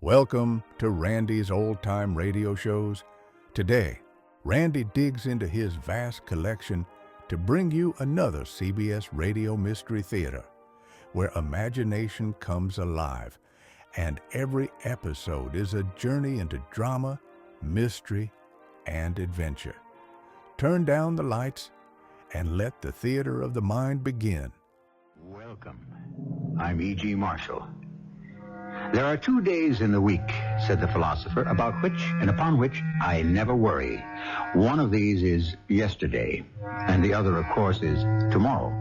Welcome to Randy's Old Time Radio Shows. Today, Randy digs into his vast collection to bring you another CBS Radio Mystery Theater, where imagination comes alive, and every episode is a journey into drama, mystery, and adventure. Turn down the lights and let the theater of the mind begin. Welcome. I'm E.G. Marshall. There are 2 days in the week, said the philosopher, about which and upon which I never worry. One of these is yesterday, and the other, of course, is tomorrow.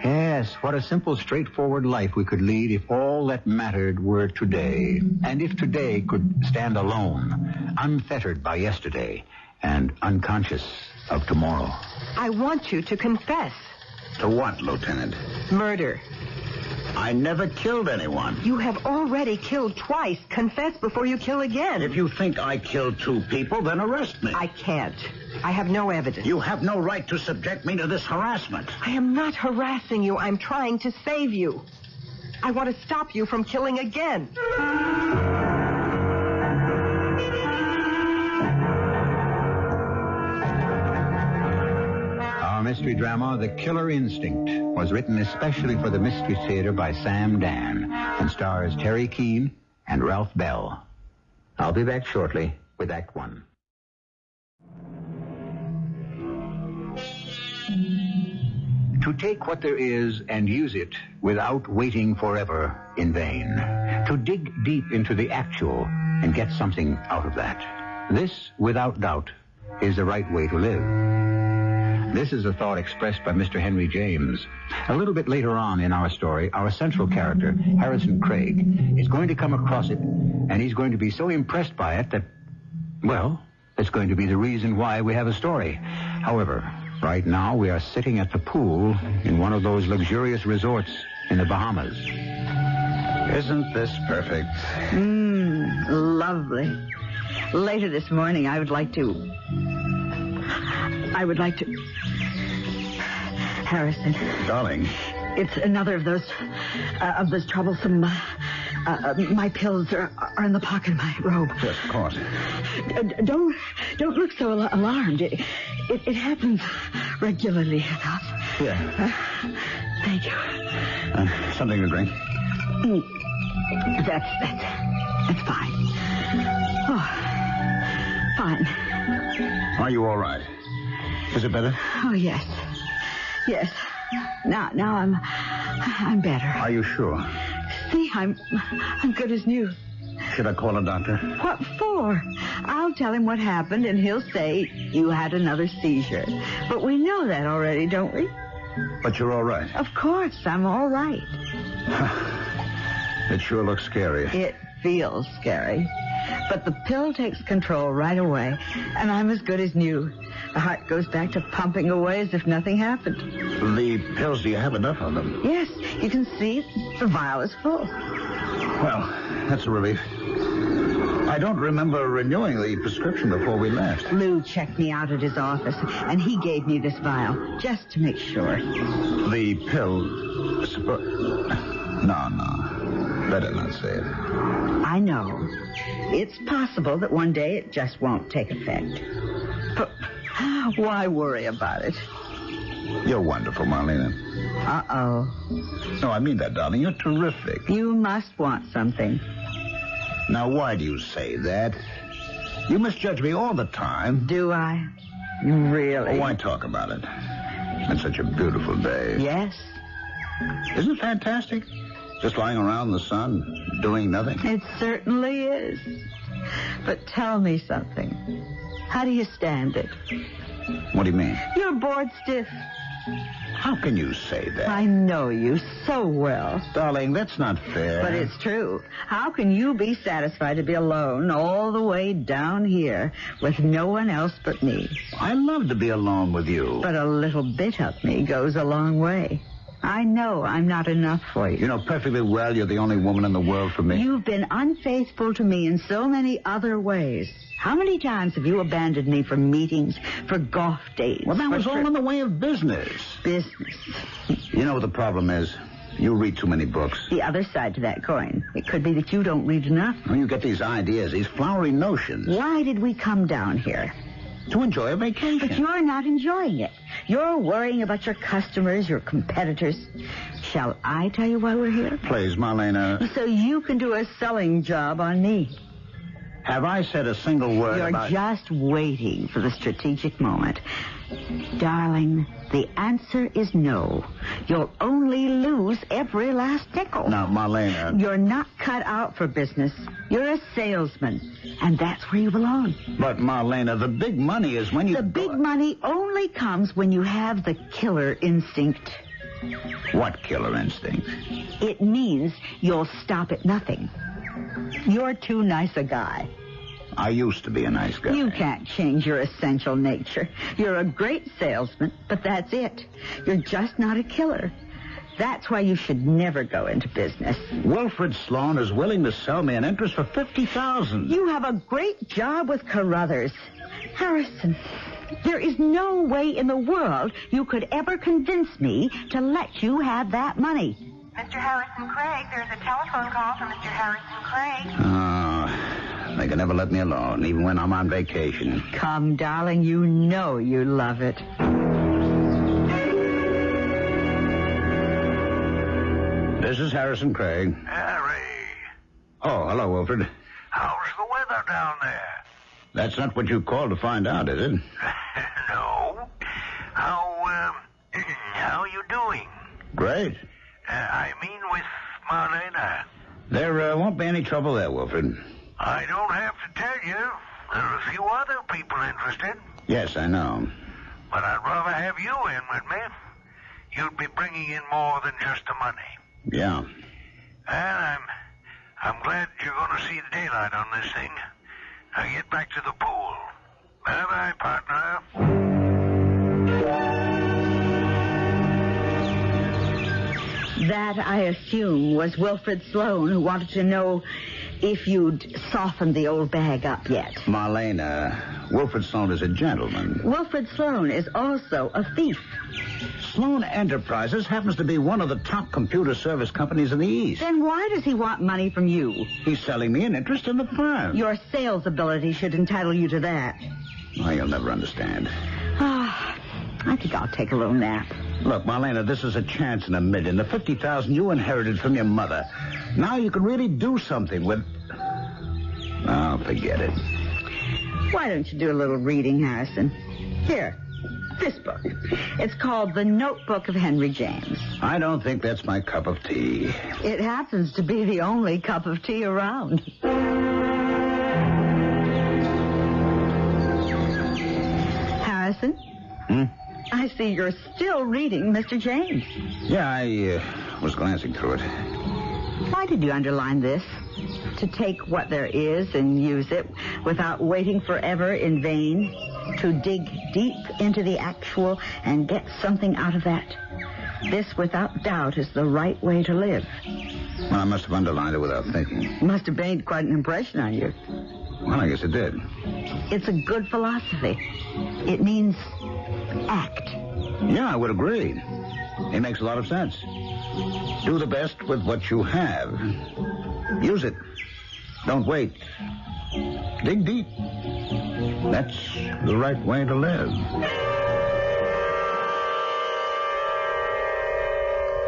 Yes, what a simple, straightforward life we could lead if all that mattered were today, and if today could stand alone, unfettered by yesterday, and unconscious of tomorrow. I want you to confess. To what, Lieutenant? Murder. I never killed anyone. You have already killed twice. Confess before you kill again. If you think I killed 2 people, then arrest me. I can't. I have no evidence. You have no right to subject me to this harassment. I am not harassing you. I'm trying to save you. I want to stop you from killing again. Our mystery drama, The Killer Instinct, was written especially for the Mystery Theater by Sam Dan and stars Terry Keane and Ralph Bell. I'll be back shortly with Act One. To take what there is and use it without waiting forever in vain. To dig deep into the actual and get something out of that. This, without doubt, is the right way to live. This is a thought expressed by Mr. Henry James. A little bit later on in our story, our central character, Harrison Craig, is going to come across it, and he's going to be so impressed by it that, well, it's going to be the reason why we have a story. However, right now we are sitting at the pool in one of those luxurious resorts in the Bahamas. Isn't this perfect? Lovely. Later this morning, I would like to... Harrison. Darling. It's another of those troublesome... my pills are in the pocket of my robe. Yes, of course. Don't look so alarmed. It happens regularly enough. Here. Thank you. Something to drink? That's fine. Oh, fine. Are you all right? Is it better? Oh, yes. Now I'm better. Are you sure? See, I'm good as new. Should I call a doctor? What for? I'll tell him what happened, and he'll say you had another seizure. But we know that already, don't we? But you're all right. Of course, I'm all right. It sure looks scary. It feels scary. But the pill takes control right away, and I'm as good as new. The heart goes back to pumping away as if nothing happened. The pills, do you have enough of them? Yes, you can see the vial is full. Well, that's a relief. I don't remember renewing the prescription before we left. Lou checked me out at his office, and he gave me this vial, just to make sure. The pill... No. Better not say it. I know. It's possible that one day it just won't take effect. But why worry about it? You're wonderful, Marlena. Uh-oh. No, I mean that, darling. You're terrific. You must want something. Now, why do you say that? You misjudge me all the time. Do I? Really? Why talk about it? It's such a beautiful day. Yes. Isn't it fantastic? Just lying around in the sun, doing nothing. It certainly is. But tell me something. How do you stand it? What do you mean? You're bored stiff. How can you say that? I know you so well. Darling, that's not fair. But it's true. How can you be satisfied to be alone all the way down here with no one else but me? I love to be alone with you. But a little bit of me goes a long way. I know I'm not enough for you. You know perfectly well you're the only woman in the world for me. You've been unfaithful to me in so many other ways. How many times have you abandoned me for meetings, for golf dates? Well, that was all in the way of business. Business. You know what the problem is? You read too many books. The other side to that coin. It could be that you don't read enough. When you get these ideas, these flowery notions. Why did we come down here? To enjoy a vacation. But you're not enjoying it. You're worrying about your customers, your competitors. Shall I tell you why we're here? Please, Marlena. So you can do a selling job on me. Have I said a single word about... You're just waiting for the strategic moment. Darling, the answer is no. You'll only lose every last nickel. Now, Marlena... You're not cut out for business. You're a salesman, and that's where you belong. But, Marlena, the big money is when you... The big money only comes when you have the killer instinct. What killer instinct? It means you'll stop at nothing. You're too nice a guy. I used to be a nice guy. You can't change your essential nature. You're a great salesman, but that's it. You're just not a killer. That's why you should never go into business. Wilfred Sloan is willing to sell me an interest for $50,000. You have a great job with Carruthers. Harrison, there is no way in the world you could ever convince me to let you have that money. Mr. Harrison Craig, there's a telephone call from Mr. Harrison Craig. Oh, they can never let me alone, even when I'm on vacation. Come, darling, you know you love it. This is Harrison Craig. Harry, Oh, hello, Wilfred. how's the weather down there? That's not what you called to find out, is it? No. How you doing? Great. I mean with Marlena. There won't be any trouble there, Wilfred. I don't have to tell you. There are a few other people interested. Yes, I know. But I'd rather have you in with me. You'd be bringing in more than just the money. Yeah. And I'm glad you're going to see the daylight on this thing. Now get back to the pool. Bye-bye, partner. That, I assume, was Wilfred Sloan, who wanted to know if you'd softened the old bag up yet. Marlena, Wilfred Sloan is a gentleman. Wilfred Sloan is also a thief. Sloan Enterprises happens to be one of the top computer service companies in the East. Then why does he want money from you? He's selling me an interest in the firm. Your sales ability should entitle you to that. Well, you'll never understand. Ah, I think I'll take a little nap. Look, Marlena, this is a chance in a million. The $50,000 you inherited from your mother. Now you can really do something with... Oh, forget it. Why don't you do a little reading, Harrison? Here, this book. It's called The Notebook of Henry James. I don't think that's my cup of tea. It happens to be the only cup of tea around. Harrison? I see you're still reading Mr. James. Yeah, I was glancing through it. Why did you underline this? To take what there is and use it without waiting forever in vain? To dig deep into the actual and get something out of that? This, without doubt, is the right way to live. Well, I must have underlined it without thinking. It must have made quite an impression on you. Well, I guess it did. It's a good philosophy. It means act. Yeah, I would agree. It makes a lot of sense. Do the best with what you have. Use it. Don't wait. Dig deep. That's the right way to live.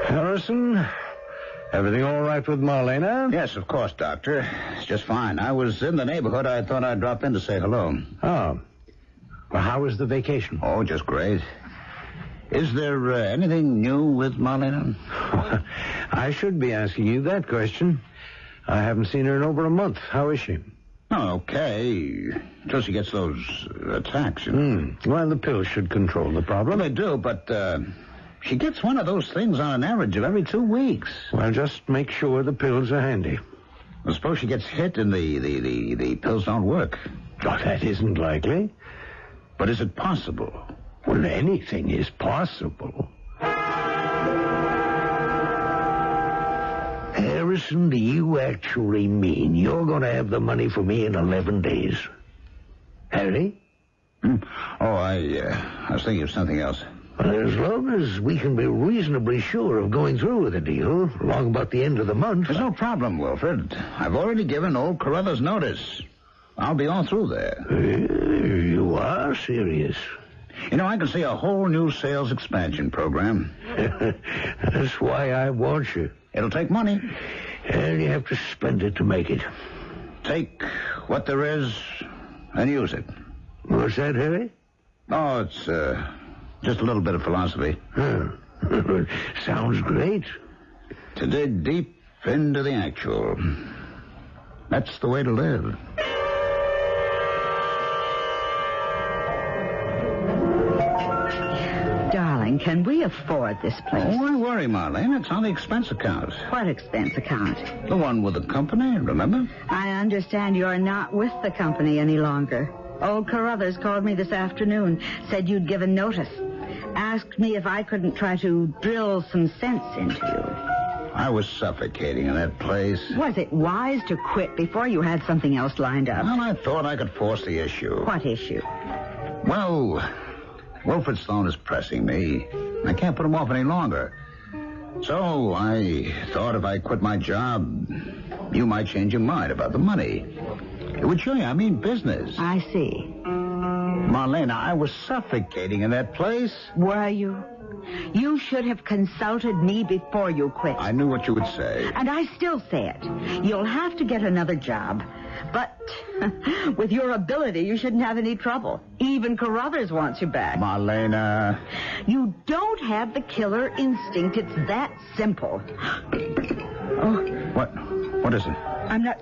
Harrison, everything all right with Marlena? Yes, of course, Doctor. It's just fine. I was in the neighborhood. I thought I'd drop in to say hello. Oh. Well, how was the vacation? Oh, just great. Is there anything new with Marlena? I should be asking you that question. I haven't seen her in over a month. How is she? Oh, okay. Until she gets those attacks, you know. Well, the pills should control the problem. Well, they do, but she gets one of those things on an average of every 2 weeks. Well, just make sure the pills are handy. Well, suppose she gets hit and the pills don't work. Oh, that isn't likely. But is it possible? Well, anything is possible. Harrison, do you actually mean you're going to have the money for me in 11 days? Harry? Oh, I was thinking of something else. Well, as long as we can be reasonably sure of going through with the deal, long about the end of the month. There's no problem, Wilfred. I've already given old Carruthers notice. I'll be all through there. You are serious. You know, I can see a whole new sales expansion program. That's why I want you. It'll take money. And you have to spend it to make it. Take what there is and use it. What's that, Harry? Oh, it's just a little bit of philosophy. Sounds great. To dig deep into the actual. That's the way to live. Darling, can we afford this place? Oh, don't worry, Marlene. It's on the expense account. What expense account? The one with the company, remember? I understand you're not with the company any longer. Old Carruthers called me this afternoon, said you'd given notice. Asked me if I couldn't try to drill some sense into you. I was suffocating in that place. Was it wise to quit before you had something else lined up? Well, I thought I could force the issue. What issue? Well, Wilfred Stone is pressing me. I can't put him off any longer. So I thought if I quit my job, you might change your mind about the money. It would show you I mean business. I see. Marlena, I was suffocating in that place. Were you? You should have consulted me before you quit. I knew what you would say. And I still say it. You'll have to get another job. But with your ability, you shouldn't have any trouble. Even Carruthers wants you back. Marlena. You don't have the killer instinct. It's that simple. Oh. What is it? I'm not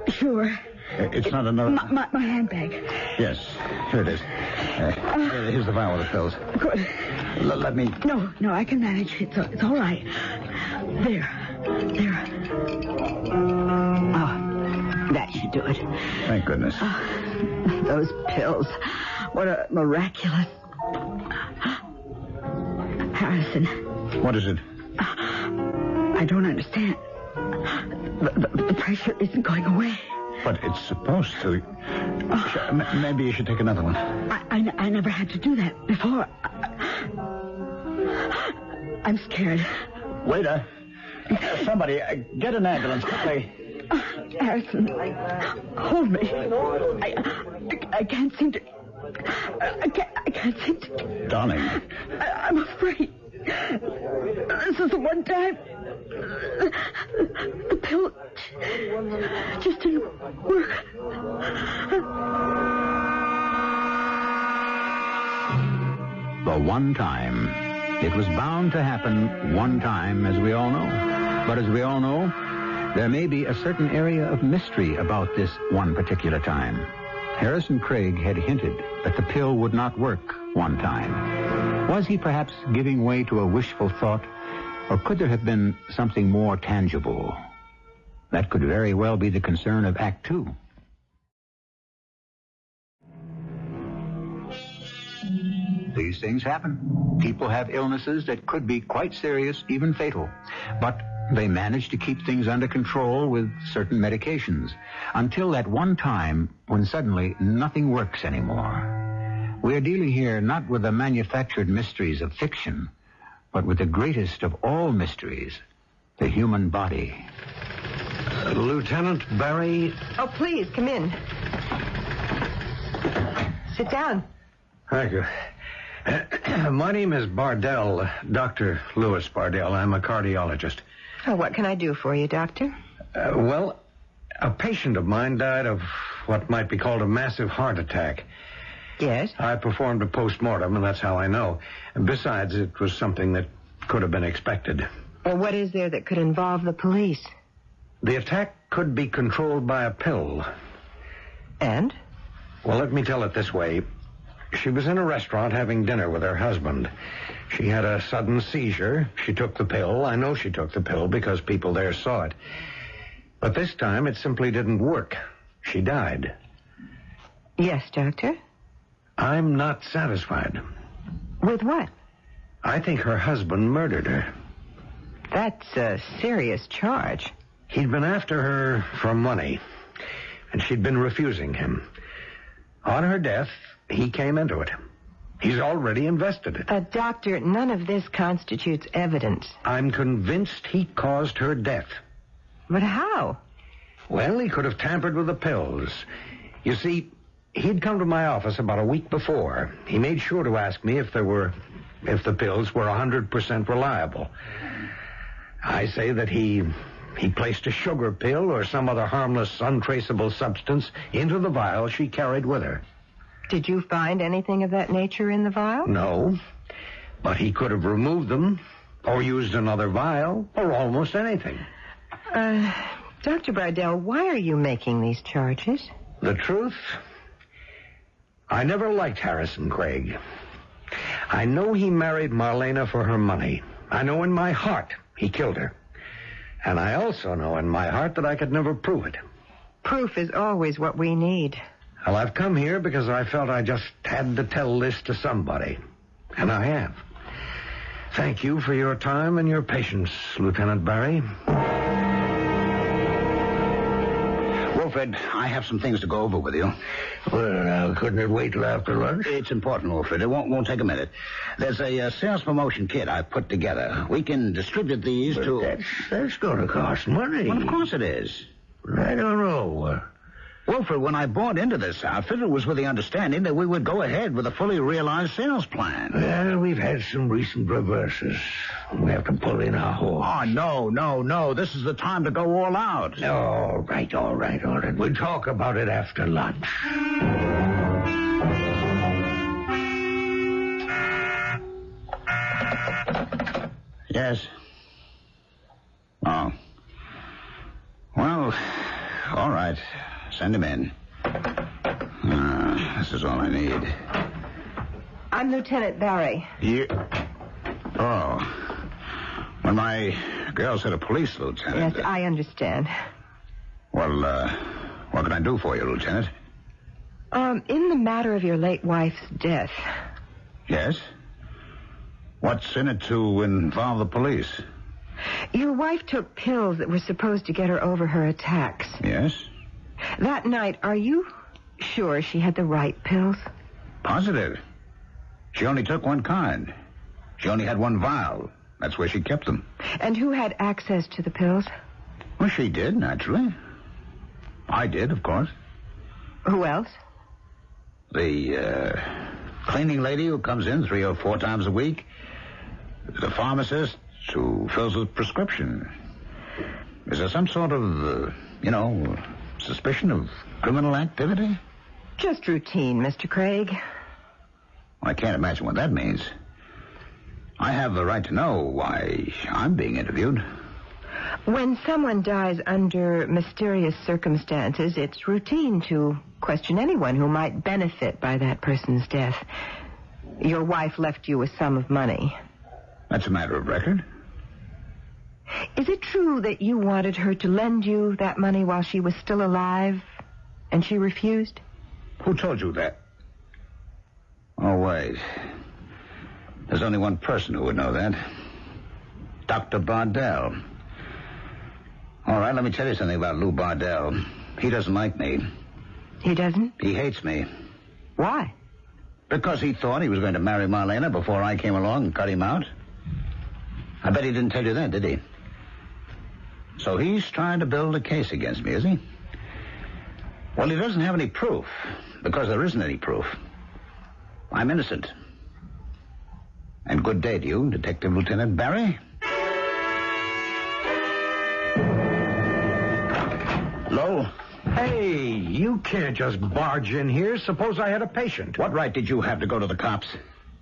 sure. It's not another... My handbag. Yes, here it is. Here's the vial of the pills. Good. Let me... No, I can manage. It's all right. There. Oh, that should do it. Thank goodness. Those pills. What a miraculous... Harrison. What is it? I don't understand. The pressure isn't going away. But it's supposed to. Maybe you should take another one. I never had to do that before. I'm scared. Waiter. Somebody, get an ambulance quickly. Harrison, hold me. I can't seem to... I can't seem to... Darling. I'm afraid. This is the one time... The pill just didn't work. The one time. It was bound to happen one time, as we all know. But as we all know, there may be a certain area of mystery about this one particular time. Harrison Craig had hinted that the pill would not work one time. Was he perhaps giving way to a wishful thought? Or could there have been something more tangible? That could very well be the concern of Act Two. These things happen. People have illnesses that could be quite serious, even fatal. But they manage to keep things under control with certain medications until that one time when suddenly nothing works anymore. We are dealing here not with the manufactured mysteries of fiction, but with the greatest of all mysteries, the human body. Lieutenant Barry? Oh, please, come in. Sit down. Thank you. My name is Bardell, Dr. Louis Bardell. I'm a cardiologist. Oh, what can I do for you, Doctor? Well, a patient of mine died of what might be called a massive heart attack. Yes? I performed a post-mortem, and that's how I know. And besides, it was something that could have been expected. Well, what is there that could involve the police? The attack could be controlled by a pill. And? Well, let me tell it this way. She was in a restaurant having dinner with her husband. She had a sudden seizure. She took the pill. I know she took the pill because people there saw it. But this time, it simply didn't work. She died. Yes, Doctor? I'm not satisfied. With what? I think her husband murdered her. That's a serious charge. He'd been after her for money, and she'd been refusing him. On her death, he came into it. He's already invested it. Doctor, none of this constitutes evidence. I'm convinced he caused her death. But how? Well, he could have tampered with the pills. You see, he'd come to my office about a week before. He made sure to ask me if the pills were 100% reliable. I say that he placed a sugar pill or some other harmless, untraceable substance into the vial she carried with her. Did you find anything of that nature in the vial? No, but he could have removed them or used another vial or almost anything. Dr. Bridell, why are you making these charges? The truth? I never liked Harrison Craig. I know he married Marlena for her money. I know in my heart he killed her. And I also know in my heart that I could never prove it. Proof is always what we need. Well, I've come here because I felt I just had to tell this to somebody. And I have. Thank you for your time and your patience, Lieutenant Barry. Wilfred, I have some things to go over with you. Well, now, couldn't it wait till after lunch? It's important, Wilfred. It won't take a minute. There's a sales promotion kit I put together. We can distribute these to... That's going to cost money. Well, of course it is. I don't know. Wilfred, when I bought into this outfit, it was with the understanding that we would go ahead with a fully realized sales plan. Well, we've had some recent reverses. We have to pull in our horse. Oh, no. This is the time to go all out. All right. We'll talk about it after lunch. Yes. Oh. Well, all right. Send him in. This is all I need. I'm Lieutenant Barry. You... Oh. When my girl said a police lieutenant... Yes, I understand. Well, what can I do for you, Lieutenant? In the matter of your late wife's death... Yes? What's in it to involve the police? Your wife took pills that were supposed to get her over her attacks. Yes? That night, are you sure she had the right pills? Positive. She only took one kind. She only had one vial. That's where she kept them. And who had access to the pills? Well, she did, naturally. I did, of course. Who else? The cleaning lady who comes in 3 or 4 times a week. The pharmacist who fills the prescription. Is there some sort of, suspicion of criminal activity? Just routine, Mr. Craig. I can't imagine what that means. I have the right to know why I'm being interviewed. When someone dies under mysterious circumstances, it's routine to question anyone who might benefit by that person's death. Your wife left you a sum of money. That's a matter of record. Is it true that you wanted her to lend you that money while she was still alive, and she refused? Who told you that? Oh, wait. There's only one person who would know that. Dr. Bardell. All right, let me tell you something about Lou Bardell. He doesn't like me. He doesn't? He hates me. Why? Because he thought he was going to marry Marlena before I came along and cut him out. I bet he didn't tell you that, did he? So he's trying to build a case against me, is he? Well, he doesn't have any proof, because there isn't any proof. I'm innocent. And good day to you, Detective Lieutenant Barry. Hello? Hey, you can't just barge in here. Suppose I had a patient. What right did you have to go to the cops?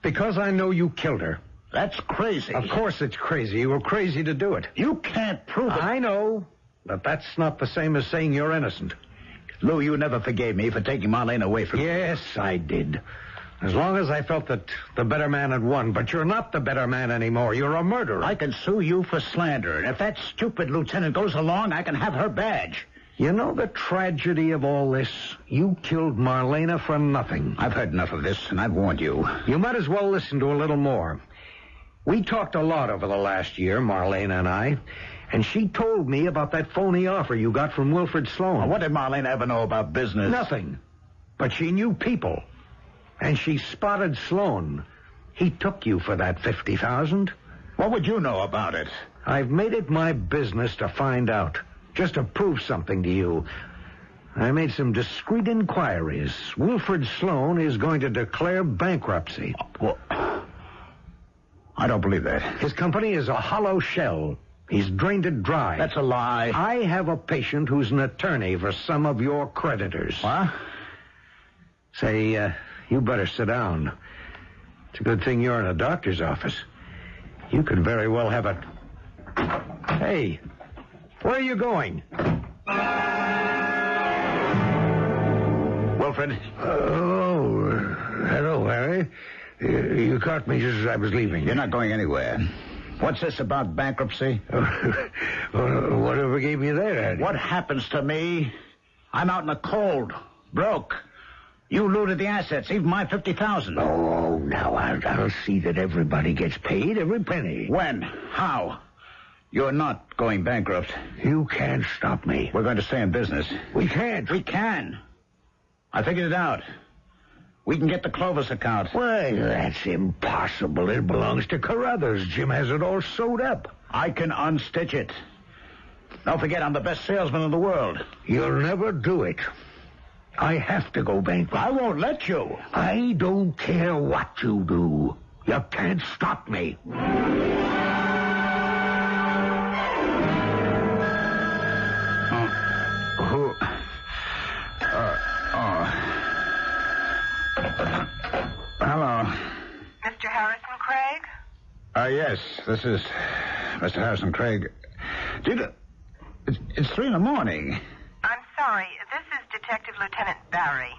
Because I know you killed her. That's crazy. Of course it's crazy. You were crazy to do it. You can't prove it. I know, but that's not the same as saying you're innocent. Lou, you never forgave me for taking Marlene away from me. Yes, I did. As long as I felt that the better man had won. But you're not the better man anymore. You're a murderer. I can sue you for slander. And if that stupid lieutenant goes along, I can have her badge. You know the tragedy of all this? You killed Marlena for nothing. I've heard enough of this, and I've warned you. You might as well listen to a little more. We talked a lot over the last year, Marlena and I, and she told me about that phony offer you got from Wilfred Sloan. Well, what did Marlena ever know about business? Nothing. But she knew people. And she spotted Sloan. He took you for that $50,000. What would you know about it? I've made it my business to find out, just to prove something to you. I made some discreet inquiries. Wilfred Sloan is going to declare bankruptcy. Well, I don't believe that. His company is a hollow shell. He's drained it dry. That's a lie. I have a patient who's an attorney for some of your creditors. What? Say, you better sit down. It's a good thing you're in a doctor's office. You could very well have a... Hey, where are you going? Wilfred? Hello, Harry. You caught me just as I was leaving. You're not going anywhere. What's this about bankruptcy? Whatever gave you that idea? What happens to me? I'm out in the cold, broke. You looted the assets, even my $50,000. Oh, now I'll see that everybody gets paid, every penny. When? How? You're not going bankrupt. You can't stop me. We're going to stay in business. We can't. We can. I figured it out. We can get the Clovis account. Well, that's impossible. It belongs to Carruthers. Jim has it all sewed up. I can unstitch it. Don't forget, I'm the best salesman in the world. You'll never do it. I have to go bankrupt. I won't let you. I don't care what you do. You can't stop me. Hello. Mr. Harrison Craig? Yes, this is Mr. Harrison Craig. It's 3 a.m. I'm sorry. This is Detective Lieutenant Barry.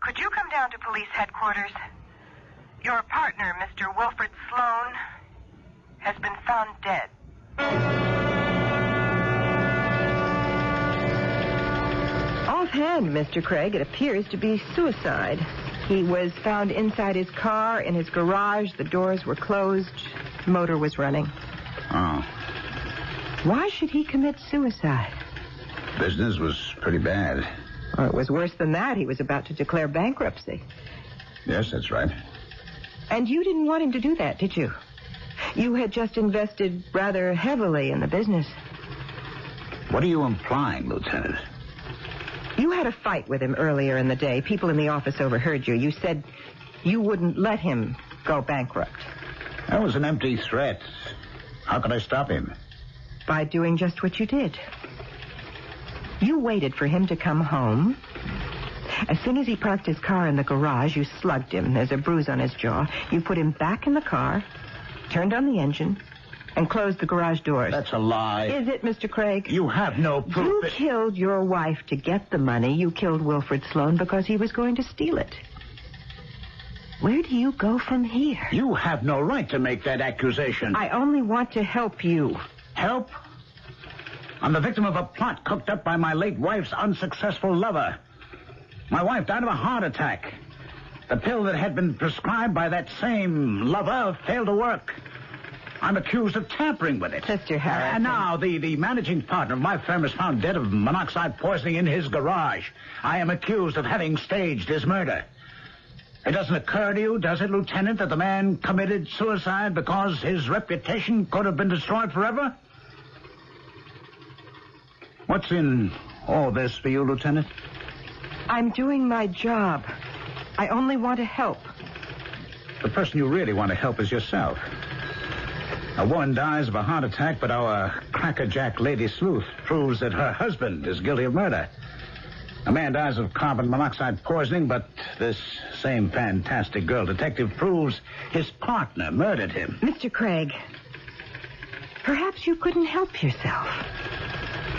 Could you come down to police headquarters? Your partner, Mr. Wilfred Sloan, has been found dead. Offhand, Mr. Craig, it appears to be suicide. He was found inside his car, in his garage. The doors were closed. The motor was running. Oh. Why should he commit suicide? Business was pretty bad. Well, it was worse than that. He was about to declare bankruptcy. Yes, that's right. And you didn't want him to do that, did you? You had just invested rather heavily in the business. What are you implying, Lieutenant? You had a fight with him earlier in the day. People in the office overheard you. You said you wouldn't let him go bankrupt. That was an empty threat. How could I stop him? By doing just what you did. You waited for him to come home. As soon as he parked his car in the garage, you slugged him. There's a bruise on his jaw. You put him back in the car, turned on the engine, and closed the garage doors. That's a lie. Is it, Mr. Craig? You have no proof. You killed your wife to get the money. You killed Wilfred Sloan because he was going to steal it. Where do you go from here? You have no right to make that accusation. I only want to help you. Help? I'm the victim of a plot cooked up by my late wife's unsuccessful lover. My wife died of a heart attack. The pill that had been prescribed by that same lover failed to work. I'm accused of tampering with it. Mr. Harrison. And now the managing partner of my firm is found dead of monoxide poisoning in his garage. I am accused of having staged his murder. It doesn't occur to you, does it, Lieutenant, that the man committed suicide because his reputation could have been destroyed forever? What's in all this for you, Lieutenant? I'm doing my job. I only want to help. The person you really want to help is yourself. A woman dies of a heart attack, but our crackerjack lady sleuth proves that her husband is guilty of murder. A man dies of carbon monoxide poisoning, but this same fantastic girl detective proves his partner murdered him. Mr. Craig, perhaps you couldn't help yourself.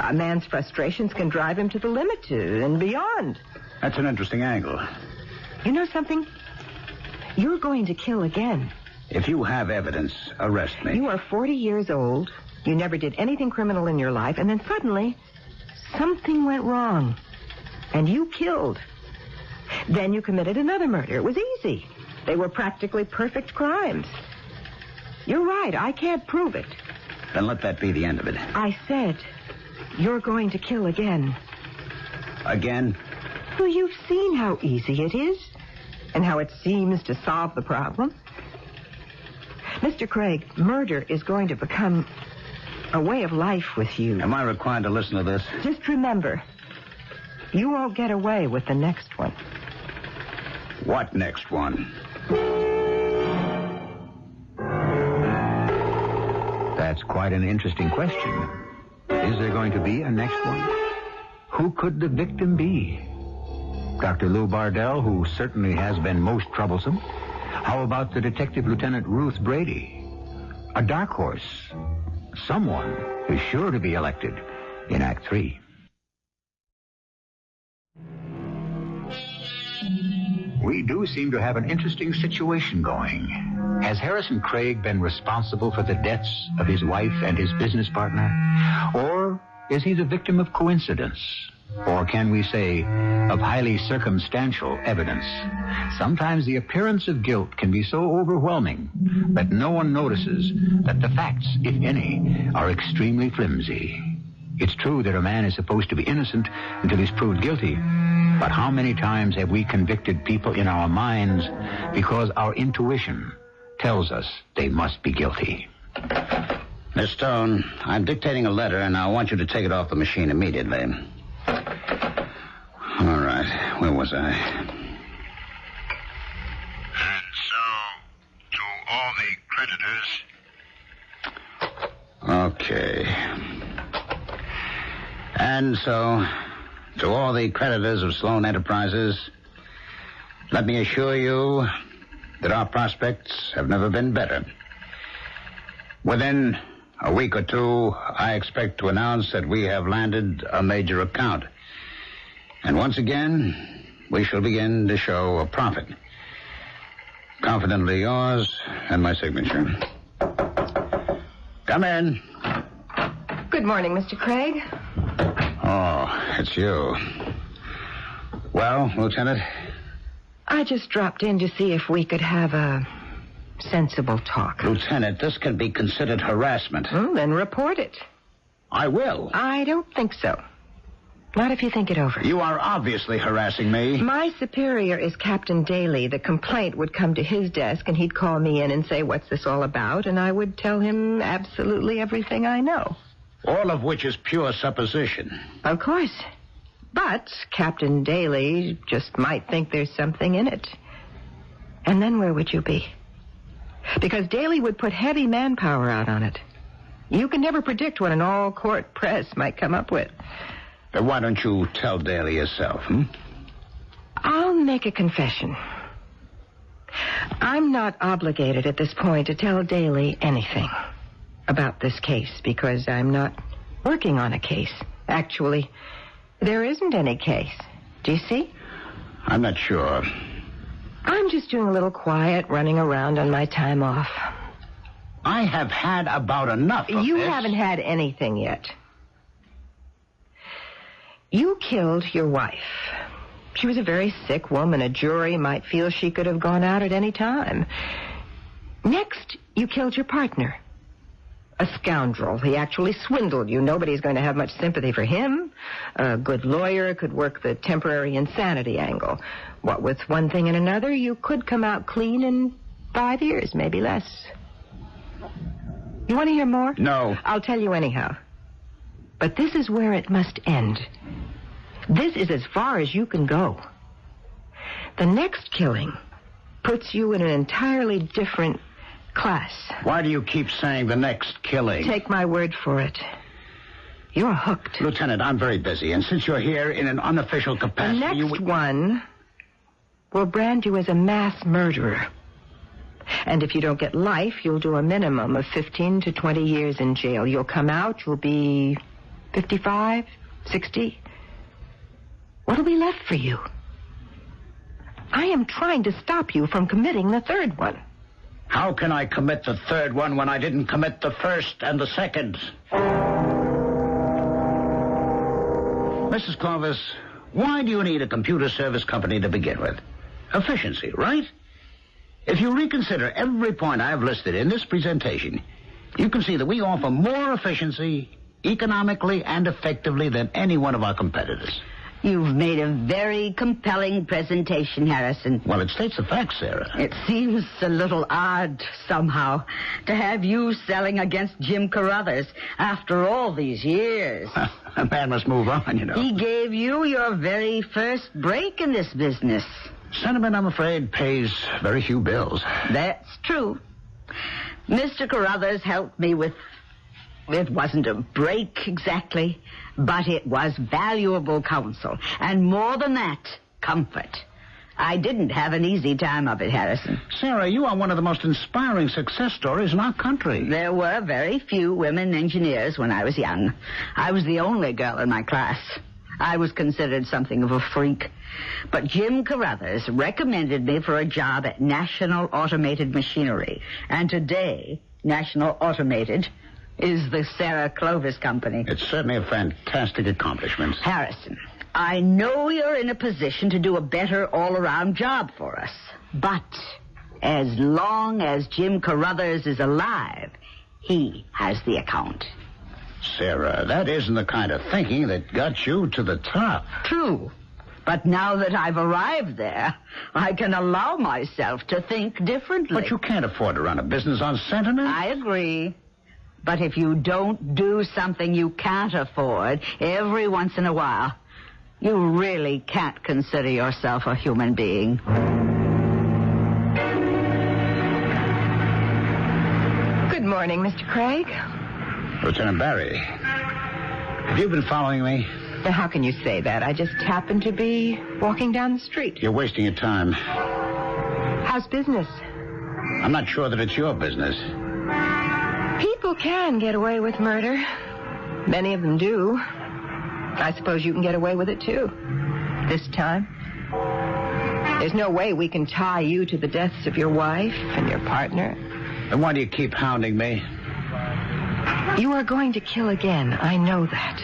A man's frustrations can drive him to the limit and beyond. That's an interesting angle. You know something? You're going to kill again. If you have evidence, arrest me. You are 40 years old. You never did anything criminal in your life, and then suddenly, something went wrong. And you killed. Then you committed another murder. It was easy. They were practically perfect crimes. You're right. I can't prove it. Then let that be the end of it. I said, you're going to kill again. Again? Well, you've seen how easy it is. and how it seems to solve the problem. Mr. Craig, murder is going to become a way of life with you. Am I required to listen to this? Just remember, you won't get away with the next one. What next one? That's quite an interesting question. Is there going to be a next one? Who could the victim be? Dr. Lou Bardell, who certainly has been most troublesome. How about the Detective Lieutenant Ruth Brady? A dark horse. Someone is sure to be elected in Act 3. We do seem to have an interesting situation going. Has Harrison Craig been responsible for the deaths of his wife and his business partner? Or is he the victim of coincidence? Or can we say, of highly circumstantial evidence? Sometimes the appearance of guilt can be so overwhelming that no one notices that the facts, if any, are extremely flimsy. It's true that a man is supposed to be innocent until he's proved guilty. But how many times have we convicted people in our minds because our intuition tells us they must be guilty? Miss Stone, I'm dictating a letter, and I want you to take it off the machine immediately. All right. Where was I? And so, to all the creditors... Okay. And so, to all the creditors of Sloan Enterprises, let me assure you that our prospects have never been better. Within a week or two, I expect to announce that we have landed a major account. And once again, we shall begin to show a profit. Confidently yours and my signature. Come in. Good morning, Mr. Craig. Oh, it's you. Well, Lieutenant? I just dropped in to see if we could have a sensible talk. Lieutenant, this can be considered harassment. Then report it. I will. I don't think so. Not if you think it over. You are obviously harassing me. My superior is Captain Daly. The complaint would come to his desk, and he'd call me in and say, "What's this all about?" And I would tell him absolutely everything I know. All of which is pure supposition. Of course. But Captain Daly just might think there's something in it. And then where would you be? Because Daly would put heavy manpower out on it. You can never predict what an all-court press might come up with. Why don't you tell Daly yourself, I'll make a confession. I'm not obligated at this point to tell Daly anything about this case because I'm not working on a case. Actually, there isn't any case. Do you see? I'm not sure. I'm just doing a little quiet, running around on my time off. I have had about enough of You this. haven't had anything yet. You killed your wife. She was a very sick woman. A jury might feel she could have gone out at any time. Next, you killed your partner. A scoundrel. He actually swindled you. Nobody's going to have much sympathy for him. A good lawyer could work the temporary insanity angle. What with one thing and another, you could come out clean in 5 years, maybe less. You want to hear more? No. I'll tell you anyhow. But this is where it must end. This is as far as you can go. The next killing puts you in an entirely different class. Why do you keep saying the next killing? Take my word for it. You're hooked. Lieutenant, I'm very busy, and since you're here in an unofficial The capacity... next one will brand you as a mass murderer. And if you don't get life, you'll do a minimum of 15 to 20 years in jail. You'll come out, you'll be 55, 60. What'll be left for you? I am trying to stop you from committing the third one. How can I commit the third one when I didn't commit the first and the second? Mrs. Clovis, why do you need a computer service company to begin with? Efficiency, right? If you reconsider every point I've listed in this presentation, you can see that we offer more efficiency economically and effectively than any one of our competitors. You've made a very compelling presentation, Harrison. Well, it states the facts, Sarah. It seems a little odd, somehow, to have you selling against Jim Carruthers after all these years. A man must move on, you know. He gave you your very first break in this business. Sentiment, I'm afraid, pays very few bills. That's true. Mr. Carruthers helped me with... It wasn't a break exactly, but it was valuable counsel. And more than that, comfort. I didn't have an easy time of it, Harrison. Sarah, you are one of the most inspiring success stories in our country. There were very few women engineers when I was young. I was the only girl in my class. I was considered something of a freak. But Jim Carruthers recommended me for a job at National Automated Machinery. And today, National Automated is the Sarah Clovis Company. It's certainly a fantastic accomplishment. Harrison, I know you're in a position to do a better all-around job for us. But as long as Jim Carruthers is alive, he has the account. Sarah, that isn't the kind of thinking that got you to the top. True. But now that I've arrived there, I can allow myself to think differently. But you can't afford to run a business on sentiment. I agree. But if you don't do something you can't afford every once in a while, you really can't consider yourself a human being. Good morning, Mr. Craig. Lieutenant Barry, have you been following me? Now, how can you say that? I just happened to be walking down the street. You're wasting your time. How's business? I'm not sure that it's your business. People can get away with murder. Many of them do. I suppose you can get away with it, too. This time. There's no way we can tie you to the deaths of your wife and your partner. Then why do you keep hounding me? You are going to kill again. I know that.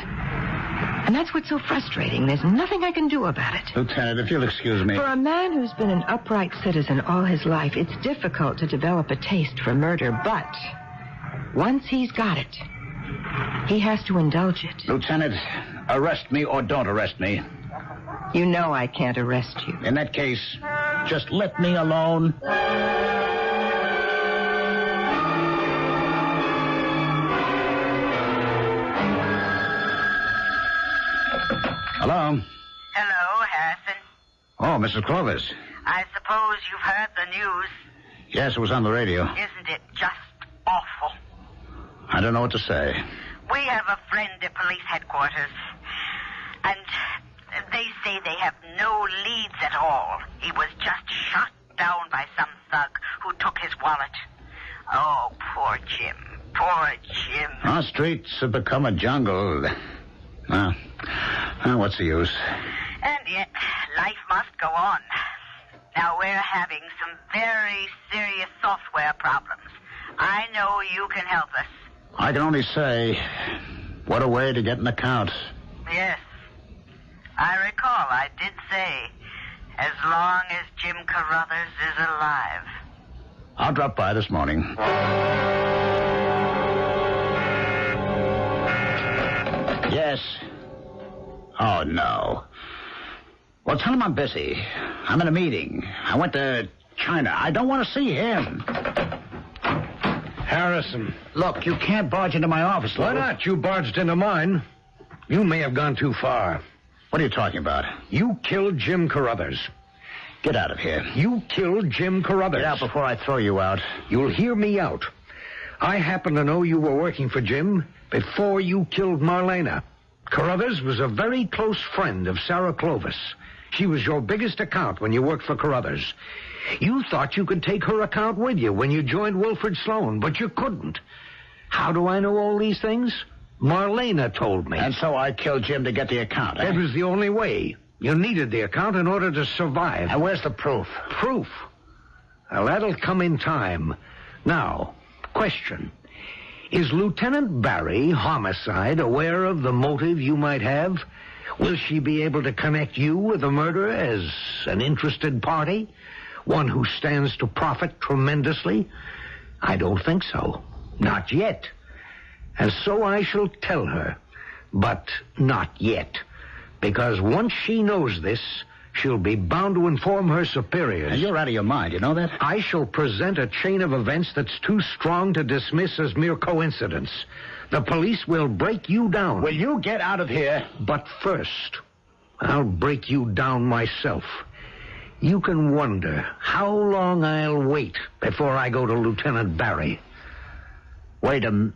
And that's what's so frustrating. There's nothing I can do about it. Lieutenant, if you'll excuse me. For a man who's been an upright citizen all his life, it's difficult to develop a taste for murder, but once he's got it, he has to indulge it. Lieutenant, arrest me or don't arrest me. You know I can't arrest you. In that case, just let me alone. Hello? Hello, Harrison. Oh, Mrs. Clovis. I suppose you've heard the news. Yes, it was on the radio. Isn't it just awful? I don't know what to say. We have a friend at police headquarters, and they say they have no leads at all. He was just shot down by some thug who took his wallet. Oh, poor Jim. Poor Jim. Our streets have become a jungle. Well, what's the use? And yet, life must go on. Now, we're having some very serious software problems. I know you can help us. I can only say, what a way to get an account. Yes. I recall I did say, as long as Jim Carruthers is alive. I'll drop by this morning. Yes. Oh, no. Well, tell him I'm busy. I'm in a meeting. I went to China. I don't want to see him. Harrison. Look, you can't barge into my office, Why Lou. not? You barged into mine. You may have gone too far. What are you talking about? You killed Jim Carruthers. Get out of here. You killed Jim Carruthers. Get out before I throw you out. You'll hear me out. I happen to know you were working for Jim before you killed Marlena. Carruthers was a very close friend of Sarah Clovis. She was your biggest account when you worked for Carruthers. You thought you could take her account with you when you joined Wilfred Sloan, but you couldn't. How do I know all these things? Marlena told me. And so I killed Jim to get the account, eh? That was the only way. You needed the account in order to survive. And where's the proof? Proof? Well, that'll come in time. Now, question. Is Lieutenant Barry, homicide, aware of the motive you might have? Will she be able to connect you with the murder as an interested party? One who stands to profit tremendously? I don't think so. Not yet. And so I shall tell her. But not yet. Because once she knows this, she'll be bound to inform her superiors. And you're out of your mind, you know that? I shall present a chain of events that's too strong to dismiss as mere coincidence. The police will break you down. Will you get out of here? But first, I'll break you down myself. You can wonder how long I'll wait before I go to Lieutenant Barry. Wait a minute.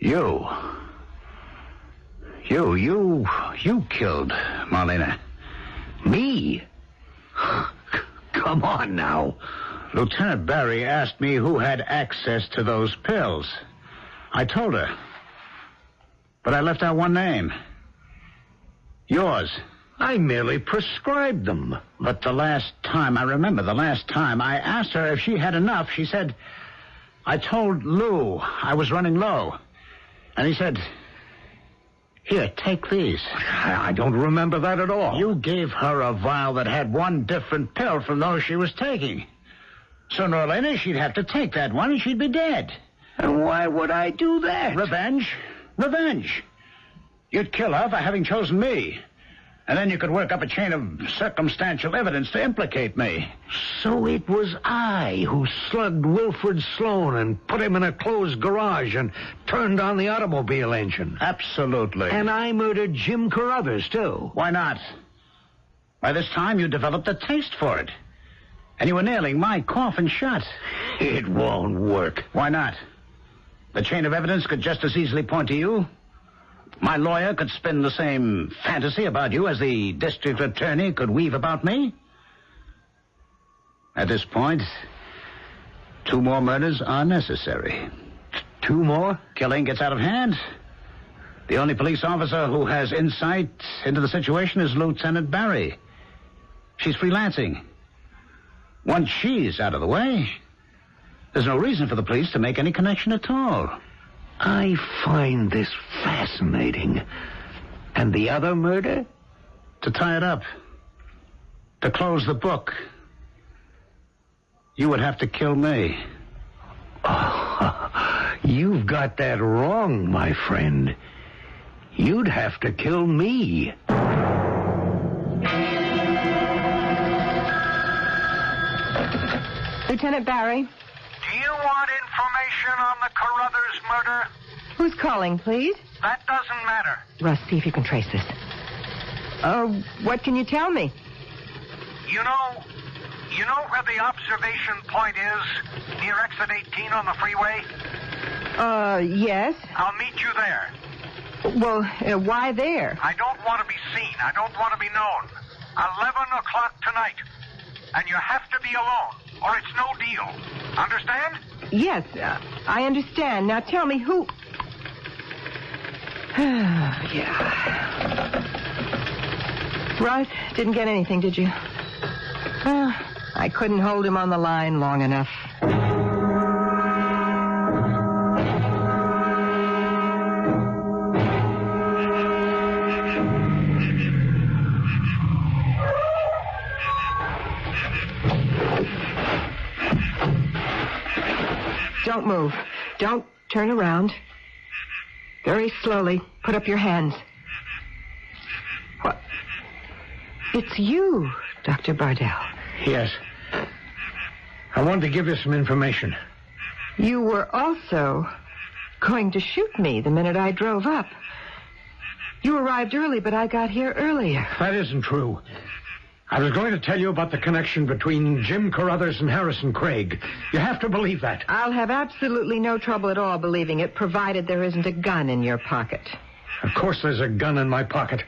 You killed Marlena. Me? Come on now. Lieutenant Barry asked me who had access to those pills. I told her. But I left out one name. Yours. I merely prescribed them. But the last time I asked her if she had enough, she said, I told Lou I was running low. And he said, here, take these. I don't remember that at all. You gave her a vial that had one different pill from those she was taking. Sooner or later, she'd have to take that one and she'd be dead. And why would I do that? Revenge. You'd kill her for having chosen me. And then you could work up a chain of circumstantial evidence to implicate me. So it was I who slugged Wilfred Sloan and put him in a closed garage and turned on the automobile engine. Absolutely. And I murdered Jim Carruthers, too. Why not? By this time, you developed a taste for it. And you were nailing my coffin shut. It won't work. Why not? The chain of evidence could just as easily point to you. My lawyer could spin the same fantasy about you as the district attorney could weave about me. At this point, 2 more murders are necessary. 2 more? Killing gets out of hand. The only police officer who has insight into the situation is Lieutenant Barry. She's freelancing. Once she's out of the way, there's no reason for the police to make any connection at all. I find this fascinating. And the other murder? To tie it up. To close the book. You would have to kill me. Oh, you've got that wrong, my friend. You'd have to kill me. Lieutenant Barry? Do you want information on the Carruthers murder? Who's calling, please? That doesn't matter. Russ, see if you can trace this. What can you tell me? You know where the observation point is? Near exit 18 on the freeway? Yes. I'll meet you there. Well, why there? I don't want to be seen. I don't want to be known. 11 o'clock tonight. And you have to be alone, or it's no deal. Understand? Yes, I understand. Now tell me who... Yeah. Russ, didn't get anything, did you? I couldn't hold him on the line long enough. Don't move. Don't turn around. Very slowly. Put up your hands. What? It's you, Dr. Bardell. Yes. I wanted to give you some information. You were also going to shoot me the minute I drove up. You arrived early, but I got here earlier. That isn't true. I was going to tell you about the connection between Jim Carruthers and Harrison Craig. You have to believe that. I'll have absolutely no trouble at all believing it, provided there isn't a gun in your pocket. Of course there's a gun in my pocket,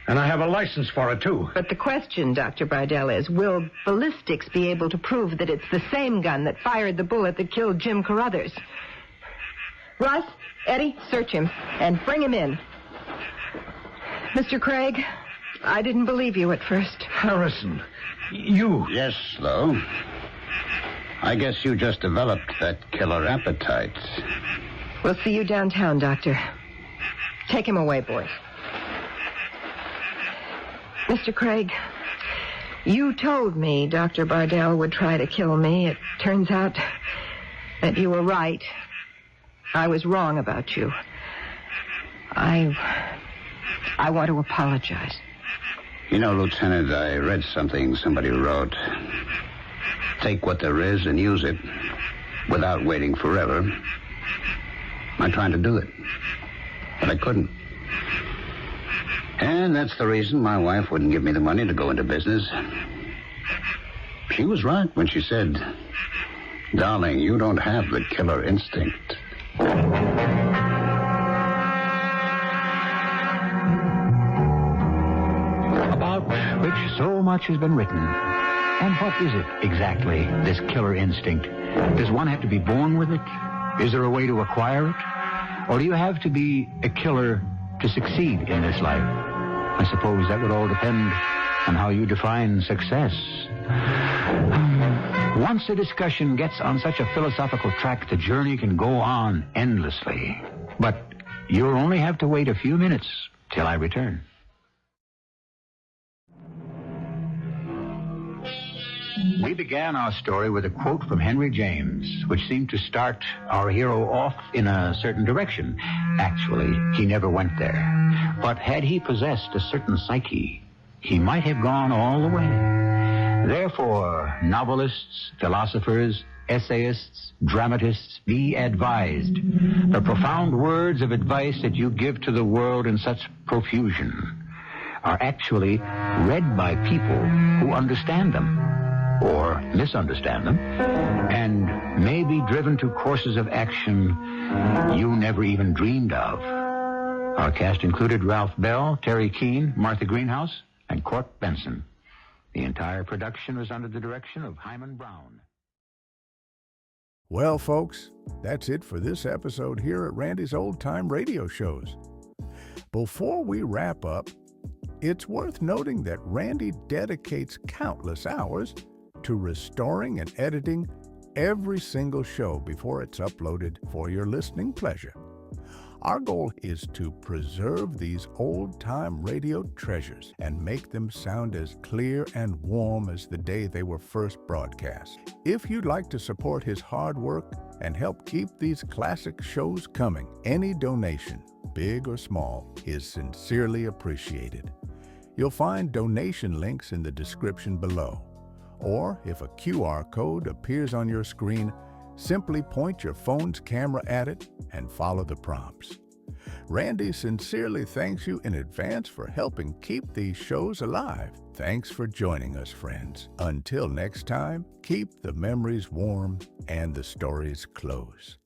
and I have a license for it, too. But the question, Dr. Bardell, is, will ballistics be able to prove that it's the same gun that fired the bullet that killed Jim Carruthers? Russ, Eddie, search him, and bring him in. Mr. Craig, I didn't believe you at first. Harrison, you... Yes, Flo. I guess you just developed that killer appetite. We'll see you downtown, Doctor. Take him away, boys. Mr. Craig, you told me Dr. Bardell would try to kill me. It turns out that you were right. I was wrong about you. I I want to apologize. You know, Lieutenant, I read something somebody wrote. Take what there is and use it without waiting forever. I tried to do it, but I couldn't. And that's the reason my wife wouldn't give me the money to go into business. She was right when she said, darling, you don't have the killer instinct. About which so much has been written. And what is it exactly, this killer instinct? Does one have to be born with it? Is there a way to acquire it? Or do you have to be a killer to succeed in this life? I suppose that would all depend on how you define success. Once a discussion gets on such a philosophical track, the journey can go on endlessly. But you'll only have to wait a few minutes till I return. We began our story with a quote from Henry James, which seemed to start our hero off in a certain direction. Actually, he never went there. But had he possessed a certain psyche, he might have gone all the way. Therefore, novelists, philosophers, essayists, dramatists, be advised. The profound words of advice that you give to the world in such profusion are actually read by people who understand them, or misunderstand them, and may be driven to courses of action you never even dreamed of. Our cast included Ralph Bell, Terry Keane, Martha Greenhouse, and Court Benson. The entire production was under the direction of Hyman Brown. Well, folks, that's it for this episode here at Randy's Old Time Radio Shows. Before we wrap up, it's worth noting that Randy dedicates countless hours to restoring and editing every single show before it's uploaded for your listening pleasure. Our goal is to preserve these old-time radio treasures and make them sound as clear and warm as the day they were first broadcast. If you'd like to support his hard work and help keep these classic shows coming, any donation, big or small, is sincerely appreciated. You'll find donation links in the description below. Or if a QR code appears on your screen, simply point your phone's camera at it and follow the prompts. Randy sincerely thanks you in advance for helping keep these shows alive. Thanks for joining us, friends. Until next time, keep the memories warm and the stories close.